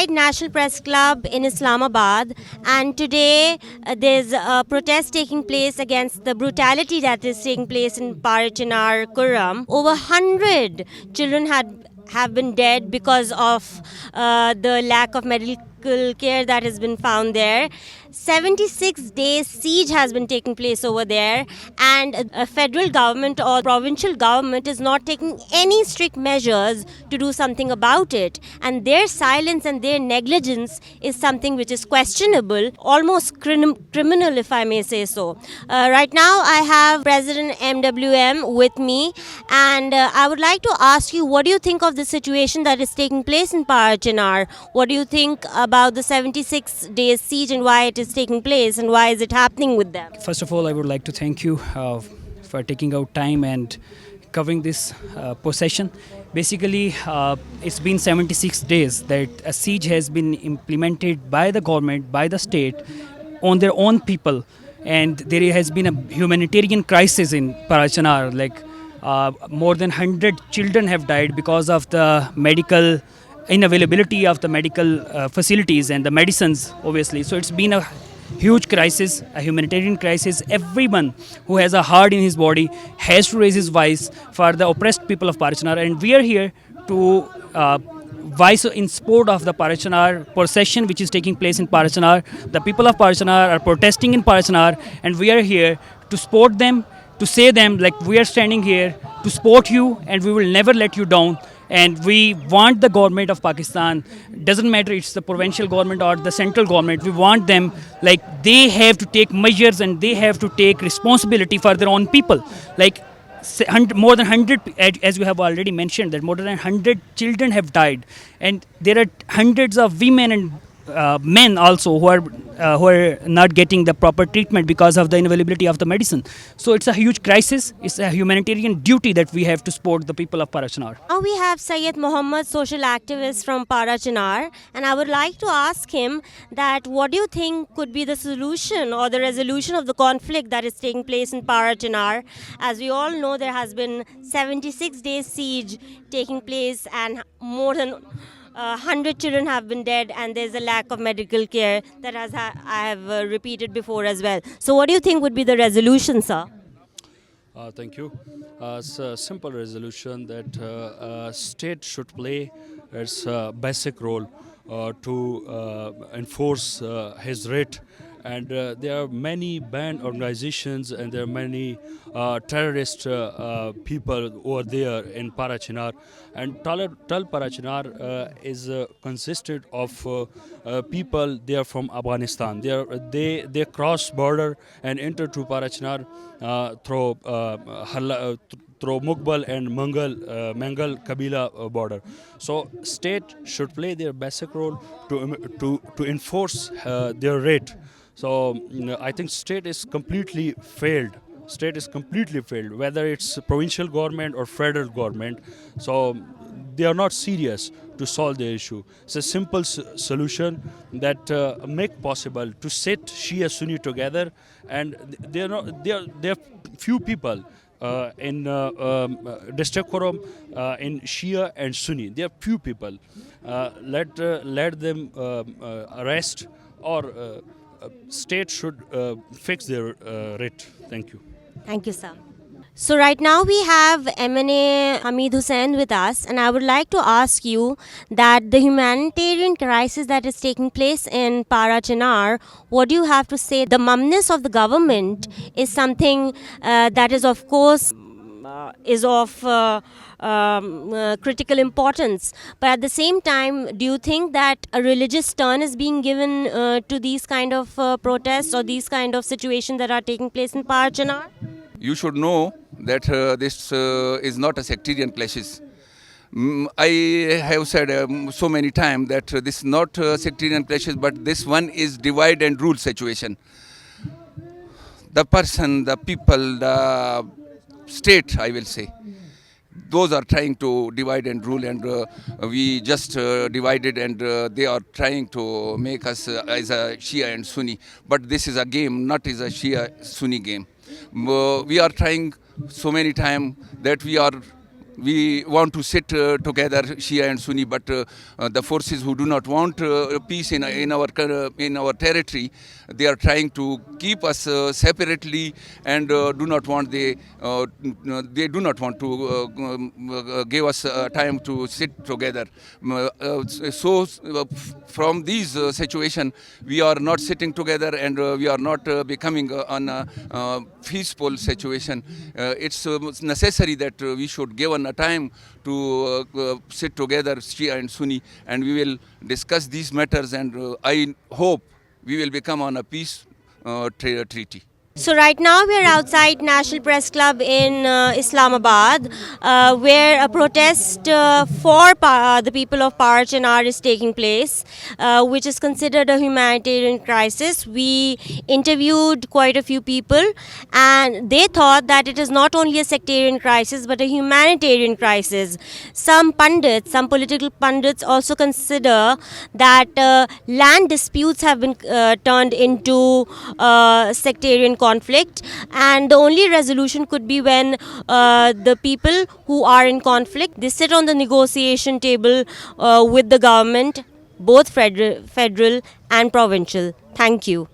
National Press Club in Islamabad, and today there's a protest taking place against the brutality that is taking place in Parachinar Kurram. Over 100 children have been dead because of the lack of medical care that has been found there. 76 days siege has been taking place over there, and a federal government or provincial government is not taking any strict measures to do something about it, and their silence and their negligence is something which is questionable, almost criminal, if I may say so. Right now I have President MWM with me, and I would like to ask you, what do you think of the situation that is taking place in Parachinar? What do you think about the 76 days siege and why it is taking place and why is it happening with them? First of all, I would like to thank you for taking out time and covering this possession. Basically, it's been 76 days that a siege has been implemented by the government, by the state, on their own people. And there has been a humanitarian crisis in Parachinar. Like more than 100 children have died because of the medical inavailability of the medical facilities and the medicines, obviously. So it's been a huge crisis, a humanitarian crisis. Everyone who has a heart in his body has to raise his voice for the oppressed people of Parachinar, and we are here to voice in support of the Parachinar procession which is taking place in Parachinar. The people of Parachinar are protesting in Parachinar, and we are here to support them, to say them like we are standing here to support you and we will never let you down. And we want the government of Pakistan, doesn't matter it's the provincial government or the central government, we want them, like they have to take measures and they have to take responsibility for their own people. Like more than 100, as you have already mentioned, that more than 100 children have died, and there are hundreds of women and men also who are not getting the proper treatment because of the inavailability of the medicine. So it's a huge crisis. It's a humanitarian duty that we have to support the people of Parachinar. Now we have Syed Mohammed, social activist from Parachinar, and I would like to ask him that what do you think could be the solution or the resolution of the conflict that is taking place in Parachinar? As we all know, there has been 76 days siege taking place, and more than 100 children have been dead, and there's a lack of medical care that I have repeated before as well. So what do you think would be the resolution, sir? Thank you. It's a simple resolution that state should play its basic role to enforce his right. And there are many banned organizations and there are many terrorist people over there in Parachinar. And Tal Parachinar is consisted of people. They are from Afghanistan. They cross border and enter to Parachinar through Mughal and Mangal Kabila border. So state should play their basic role to enforce their right. So I think state is completely failed. State is completely failed, whether it's provincial government or federal government. So they are not serious to solve the issue. It's a simple solution that make possible to sit Shia Sunni together, and there are few people in district Kurram in Shia and Sunni. There are few people. Let them arrest, or state should fix their right. Thank you. Thank you, sir. So right now we have MNA Hamid Hussain with us, and I would like to ask you that the humanitarian crisis that is taking place in Parachinar, what do you have to say? The mumness of the government is something that is, of course, is of critical importance. But at the same time, do you think that a religious turn is being given to these kind of protests or these kind of situations that are taking place in Parachinar? You should know that this is not a sectarian clashes. I have said so many times that this is not sectarian clashes, but this one is divide and rule situation. The person, the people, the state, I will say, those are trying to divide and rule, and we just divided, and they are trying to make us as a Shia and Sunni. But this is a game, not is a Shia Sunni game. We are trying so many times that we are we want to sit together, Shia and Sunni, but the forces who do not want peace in our territory, they are trying to keep us separately and do not want they do not want to give us time to sit together. From these situation, we are not sitting together and we are not becoming on a peaceful situation. It's necessary that we should give a time to sit together, Shia and Sunni, and we will discuss these matters, and I hope we will become on a peace treaty. So right now we are outside National Press Club in Islamabad, where a protest for the people of Parachinar is taking place, which is considered a humanitarian crisis. We interviewed quite a few people, and they thought that it is not only a sectarian crisis but a humanitarian crisis. Some pundits, some political pundits also consider that land disputes have been turned into sectarian conflict, and the only resolution could be when the people who are in conflict, they sit on the negotiation table with the government, both federal and provincial. Thank you.